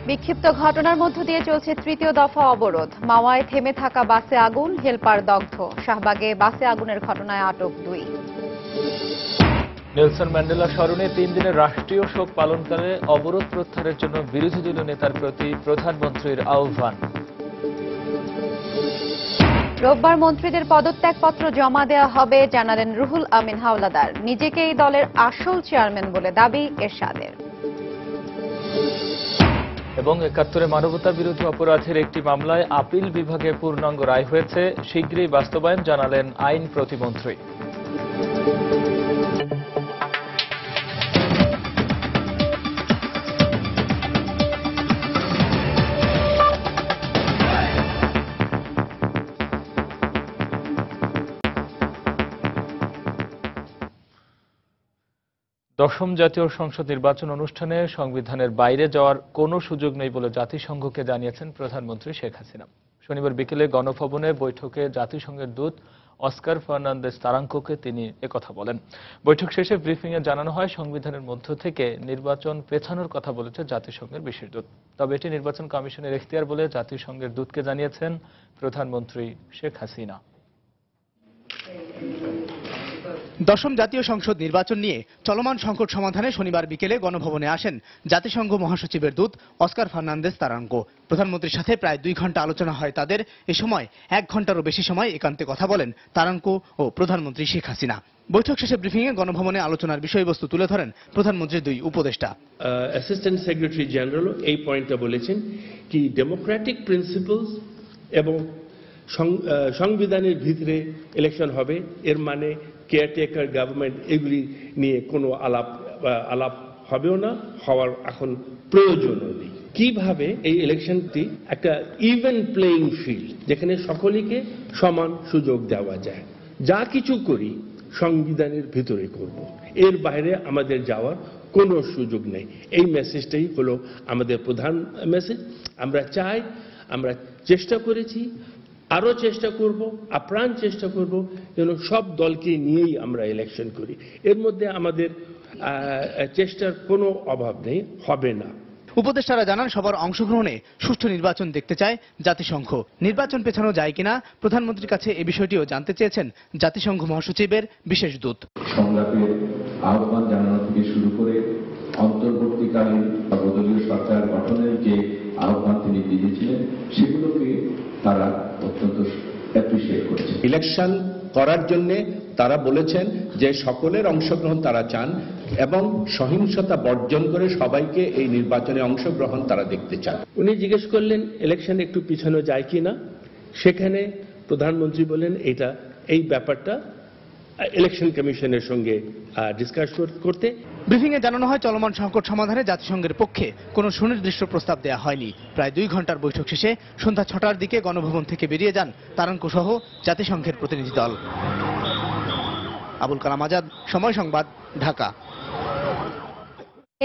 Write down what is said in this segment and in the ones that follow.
বিক্ষিপ্ত ঘটনার মধ্য দিয়ে চলছে তৃতীয় দফা অবরোধ। মাওয়ায় থেমে থাকা বাসে আগুন, হেলপার দগ্ধ। শাহবাগে বাসে আগুনের ঘটনায় আটক 2। নেলসন ম্যান্ডেলা স্মরণে 3 দিনের রাষ্ট্রীয় শোক পালনকালে অবরোধ প্রত্যাহারের জন্য বিরোধী দলীয় নেতার প্রতি প্রধানমন্ত্রীর আহ্বান। রোববার মন্ত্রীদের পদত্যাগপত্র জমা দেওয়া হবে, জানালেন রুহুল আমিন হাওলাদার। নিজেকে এই দলের আসল চেয়ারম্যান বলে দাবি এরশাদের। এবং 71 মানবতা বিরোধী অপরাধের একটি মামলায় আপিল বিভাগে পূর্ণাঙ্গ রায় হয়েছে, শীঘ্রই বাস্তবায়ন, জানালেন আইন প্রতিমন্ত্রী। দশম জাতীয় সংসদ নির্বাচন অনুষ্ঠানে সংবিধানের বাইরে যাওয়ার কোনো সুযোগ নেই বলে জাতিসংঘকে জানিয়েছেন প্রধানমন্ত্রী শেখ হাসিনা। শনিবার বিকেলে গণভবনে বৈঠকে জাতিসংঘের দূত অস্কার ফার্নান্দেজ তারাঙ্কোকে তিনি একথা বলেন। বৈঠক শেষে ব্রিফিংয়ে জানানো হয়, সংবিধানের মধ্য থেকে নির্বাচন পেছানোর কথা বলেছে জাতিসংঘের বিশেষ দূত। তবে এটি নির্বাচন কমিশনের এখতিয়ার বলে জাতিসংঘের দূতকে জানিয়েছেন প্রধানমন্ত্রী শেখ হাসিনা। দশম জাতীয় সংসদ নির্বাচন নিয়ে চলমান সংকট সমাধানে শনিবার বিকেলে গণভবনে আসেন জাতিসংঘ মহাসচিবের দূত অস্কার ফার্নান্দেজ তারাঙ্কো। প্রধানমন্ত্রীর সাথে প্রায় 2 ঘন্টা আলোচনা হয় তাদের। এ সময় 1 ঘন্টারও বেশি সময় একান্তে কথা বলেন তারাঙ্কো ও প্রধানমন্ত্রী শেখ হাসিনা। বৈঠক শেষে ব্রিফিংয়ে গণভবনে আলোচনার বিষয়বস্তু তুলে ধরেন প্রধানমন্ত্রীর 2 উপদেষ্টা। অ্যাসিস্ট্যান্ট সেক্রেটারি জেনারেল এই পয়েন্টটা বলেছেন কি ডেমোক্রেটিক প্রিন্সিপলস এবং সংবিধানের ভিতরে ইলেকশন হবে, এর মানে কেয়ারটেকার গভর্নমেন্ট এগুলি নিয়ে কোনো আলাপ হবেও না, হওয়ার এখন প্রয়োজনও নেই। কিভাবে এই ইলেকশনটি একটা ইভেন প্লেইং ফিল্ড, যেখানে সকলকে সমান সুযোগ দেওয়া যায়, যা কিছু করি সংবিধানের ভিতরে করব, এর বাইরে আমাদের যাওয়ার কোনো সুযোগ নেই। এই মেসেজটাই হলো আমাদের প্রধান মেসেজ। আমরা চাই, আমরা চেষ্টা করেছি, আরো চেষ্টা করব, আপ্রাণ চেষ্টা করব যেন সব দলকে নিয়েই আমরা ইলেকশন করি। এর মধ্যে আমাদের চেষ্টার কোনো অভাব নেই, হবে না। উপদেষ্টারা জানান, সবার অংশগ্রহণে সুষ্ঠু নির্বাচন দেখতে চায় জাতিসংঘ। নির্বাচন পেছানো যায় কিনা প্রধানমন্ত্রীর কাছে এ বিষয়টিও জানতে চেয়েছেন জাতিসংঘ মহাসচিবের বিশেষ দূত। সংলাপের আহ্বান জানানো থেকে শুরু করে অন্তর্বর্তীকালীন সর্বদলীয় সরকার গঠনের যে আহ্বান তিনি দিয়েছিলেন, সেগুলোকে তারা অত্যন্ত অ্যাপ্রিশিয়েট করেছে। ইলেকশন করার জন্য তারা বলেছেন যে সকলের অংশগ্রহণ তারা চান এবং সহিংসতা বর্জন করে সবাইকে এই নির্বাচনে অংশগ্রহণ তারা দেখতে চান। উনি জিজ্ঞেস করলেন ইলেকশন একটু পিছানো যায় কিনা, সেখানে প্রধানমন্ত্রী বলেন এই ব্যাপারটা ইলেকশন কমিশনের সঙ্গে ডিসকাস করতে। ব্রিফিংয়ে জানানো হয়, চলমান সংকট সমাধানে জাতিসংঘের পক্ষে কোনো সুনির্দিষ্ট প্রস্তাব দেওয়া হয়নি। প্রায় 2 ঘন্টার বৈঠক শেষে সন্ধ্যা 6টার দিকে গণভবন থেকে বেরিয়ে যান তারাঙ্কো সহ জাতিসংঘের প্রতিনিধি দল। আবুল কালাম আজাদ, সময় সংবাদ, ঢাকা।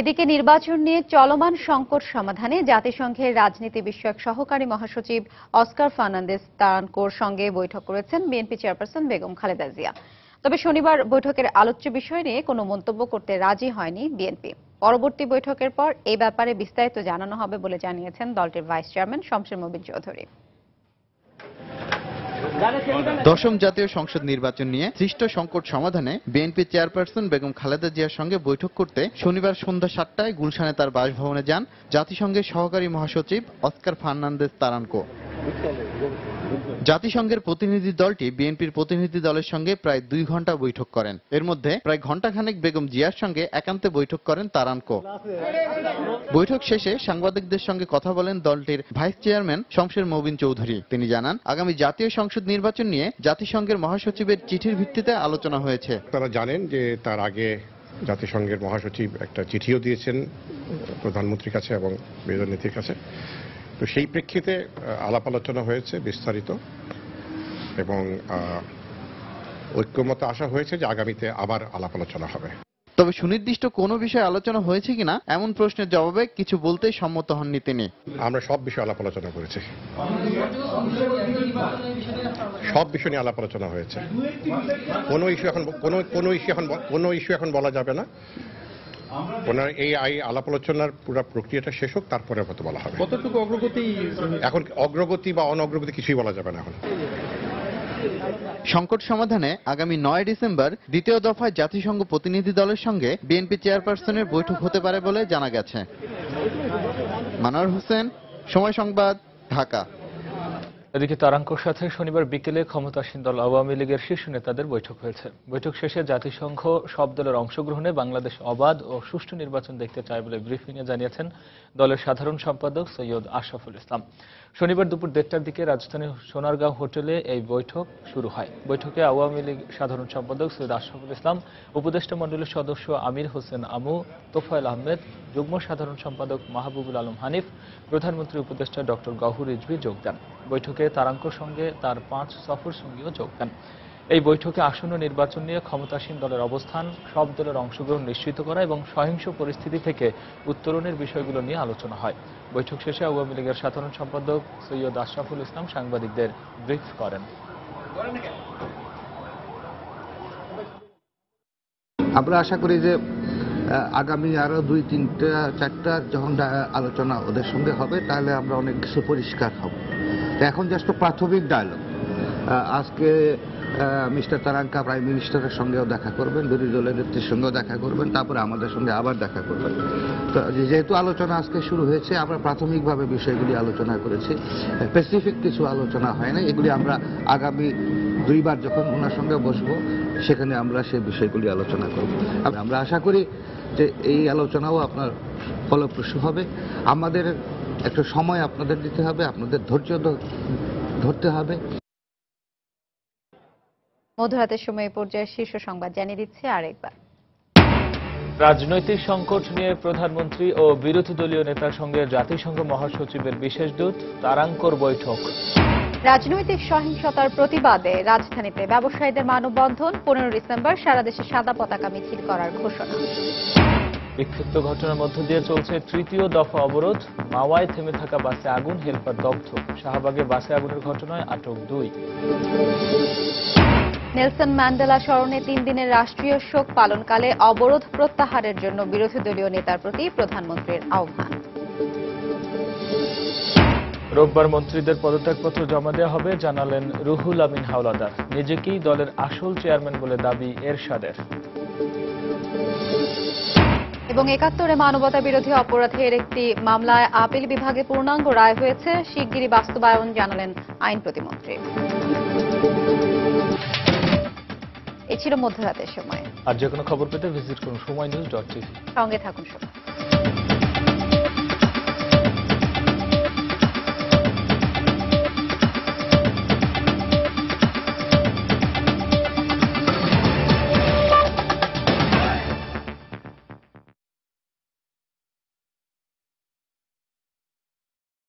এদিকে নির্বাচন নিয়ে চলমান সংকট সমাধানে জাতিসংঘের রাজনীতি বিষয়ক সহকারী মহাসচিব অস্কার ফার্নান্দেজ তারাঙ্কোর সঙ্গে বৈঠক করেছেন বিএনপি চেয়ারপারসন বেগম খালেদা জিয়া। তবে শনিবার বৈঠকের আলোচ্য বিষয় নিয়ে কোনো মন্তব্য করতে রাজি হয়নি বিএনপি। পরবর্তী বৈঠকের পর এই ব্যাপারে বিস্তারিত জানানো হবে বলে জানিয়েছেন দলটির ভাইস চেয়ারম্যান শমশের মোবিন চৌধুরী। দশম জাতীয় সংসদ নির্বাচন নিয়ে সৃষ্ট সংকট সমাধানে বিএনপি চেয়ারপারসন বেগম খালেদা জিয়ার সঙ্গে বৈঠক করতে শনিবার সন্ধ্যা 7টায় গুলশানে তার বাসভবনে যান জাতিসংঘের সহকারী মহাসচিব অস্কার ফার্নান্দেজ তারাঙ্কো। জাতিসংঘের প্রতিনিধি দলটি বিএনপির প্রতিনিধি দলের সঙ্গে প্রায় 2 ঘন্টা বৈঠক করেন। এর মধ্যে প্রায় ঘণ্টাখানেক বেগম জিয়ার সঙ্গে একান্তে বৈঠক করেন তারাঙ্কো। বৈঠক শেষে সাংবাদিকদের সঙ্গে কথা বলেন দলটির ভাইস চেয়ারম্যান শমশের মোবিন চৌধুরী। তিনি জানান, আগামী জাতীয় সংসদ নির্বাচন নিয়ে জাতিসংঘের মহাসচিবের চিঠির ভিত্তিতে আলোচনা হয়েছে। তারা জানেন যে তার আগে জাতিসংঘের মহাসচিব একটা চিঠিও দিয়েছেন প্রধানমন্ত্রীর কাছে এবং বিরোধী নীতির কাছে। তো সেই প্রেক্ষিতে আলাপ আলোচনা হয়েছে বিস্তারিত এবং ঐক্যমতে আসা হয়েছে যে আগামীতে আবার আলাপ আলোচনা হবে। তবে সুনির্দিষ্ট কোনো বিষয়ে আলোচনা হয়েছে কিনা এমন প্রশ্নের জবাবে কিছু বলতেই সম্মত হননি তিনি। আমরা সব বিষয়ে আলাপ আলোচনা করেছি, সব বিষয় নিয়ে আলাপ আলোচনা হয়েছে। কোনো ইস্যু এখন বলা যাবে না। ওনার এই আলাপ আলোচনার পুরো প্রক্রিয়াটা শেষ হোক, তারপরে হয়তো বলা হবে। কতটুকু অগ্রগতি? এখন অগ্রগতি বা অনগ্রগতি কিছুই বলা যাবে না এখন। সংকট সমাধানে আগামী 9 ডিসেম্বর দ্বিতীয় দফায় জাতিসংঘ প্রতিনিধি দলের সঙ্গে বিএনপি চেয়ারপারসনের বৈঠক হতে পারে বলে জানা গেছে। মানোয়ার হোসেন, সময় সংবাদ, ঢাকা। এদিকে তারাঙ্কর সাথে শনিবার বিকেলে ক্ষমতাসীন দল আওয়ামী লীগের শীর্ষ নেতাদের বৈঠক হয়েছে। বৈঠক শেষে জাতিসংঘ সব দলের অংশগ্রহণে বাংলাদেশ অবাধ ও সুষ্ঠু নির্বাচন দেখতে চায় বলে ব্রিফিংয়ে জানিয়েছেন দলের সাধারণ সম্পাদক সৈয়দ আশরাফুল ইসলাম। শনিবার দুপুর 1টার দিকে রাজধানীর সোনারগাঁও হোটেলে এই বৈঠক শুরু হয়। বৈঠকে আওয়ামী লীগ সাধারণ সম্পাদক সৈয়দ আশরাফুল ইসলাম, উপদেষ্টা মণ্ডলীর সদস্য আমির হোসেন আমু, তোফায়েল আহমেদ, যুগ্ম সাধারণ সম্পাদক মাহবুবুল আলম হানিফ, প্রধানমন্ত্রী উপদেষ্টা ডক্টর গহুর রিজভী যোগ দেন। বৈঠকে তারাঙ্কর সঙ্গে তার 5 সফর সঙ্গীও যোগ দেন। এই বৈঠকে আসন্ন নির্বাচন নিয়ে ক্ষমতাসীন দলের অবস্থান, সব দলের অংশগ্রহণ নিশ্চিত করা এবং সহিংস পরিস্থিতি থেকে উত্তরণের বিষয়গুলো নিয়ে আলোচনা হয়। বৈঠক শেষে আওয়ামী লীগের সাধারণ সম্পাদক সৈয়দ আশরাফুল ইসলাম সাংবাদিকদের ব্রিফ করেন। আমরা আশা করি যে আগামী আরো 2-3-4টা যখন আলোচনা ওদের সঙ্গে হবে, তাহলে আমরা অনেক কিছু পরিষ্কার হব। এখন জাস্ট প্রাথমিক ডায়ালগ। আজকে মিস্টার তারাঙ্কা প্রাইম মিনিস্টারের সঙ্গেও দেখা করবেন, বিরোধী দলের নেত্রীর সঙ্গেও দেখা করবেন, তারপরে আমাদের সঙ্গে আবার দেখা করবেন। তো যেহেতু আলোচনা আজকে শুরু হয়েছে, আমরা প্রাথমিকভাবে বিষয়গুলি আলোচনা করেছি, স্পেসিফিক কিছু আলোচনা হয় না। এগুলি আমরা আগামী 2বার যখন ওনার সঙ্গে বসবো, সেখানে আমরা সেই বিষয়গুলি আলোচনা করব। আমরা আশা করি যে এই আলোচনাও আপনার ফলপ্রসূ হবে। আমাদের একটা সময় আপনাদের দিতে হবে, আপনাদের ধৈর্য ধরতে হবে। মধ্যরাতের সময় পর্যায়ের শীর্ষ সংবাদ জানিয়ে দিচ্ছে আরেকবার। রাজনৈতিক সংকট নিয়ে প্রধানমন্ত্রী ও বিরোধী দলীয় নেতার সঙ্গে জাতিসংঘ মহাসচিবের বিশেষ দূত তারাঙ্কর বৈঠক। রাজনৈতিক সহিংসতার প্রতিবাদে রাজধানীতে ব্যবসায়ীদের মানববন্ধন, 15 ডিসেম্বর সারা দেশে সাদা পতাকা মিছিল করার ঘোষণা। বিক্ষিপ্ত ঘটনার মধ্য দিয়ে চলছে তৃতীয় দফা অবরোধ। মাওয়ায় থেমে থাকা বাসে আগুন, হেলপার দগ্ধ। শাহবাগে বাসে আগুনের ঘটনায় আটক 2। নেলসন ম্যান্ডেলা স্মরণে 3 দিনের রাষ্ট্রীয় শোক পালনকালে অবরোধ প্রত্যাহারের জন্য বিরোধী দলীয় নেতার প্রতি প্রধানমন্ত্রীর আহ্বান। রোববার মন্ত্রীদের পদত্যাগপত্র জমা দেওয়া হবে জানালেন রুহুল আমিন হাওলাদার। নিজেকেই দলের আসল চেয়ারম্যান বলে দাবি এরশাদের। এবং 71-এ মানবতা বিরোধী অপরাধের একটি মামলায় আপিল বিভাগে পূর্ণাঙ্গ রায় হয়েছে, শিগগিরই বাস্তবায়ন জানালেন আইন প্রতিমন্ত্রী। এ ছিল মধ্যরাতের সময়। আর যে কোনো খবর পেতে ভিজিট করুন সময়নিউজ.tv। সঙ্গে থাকুন সবাই।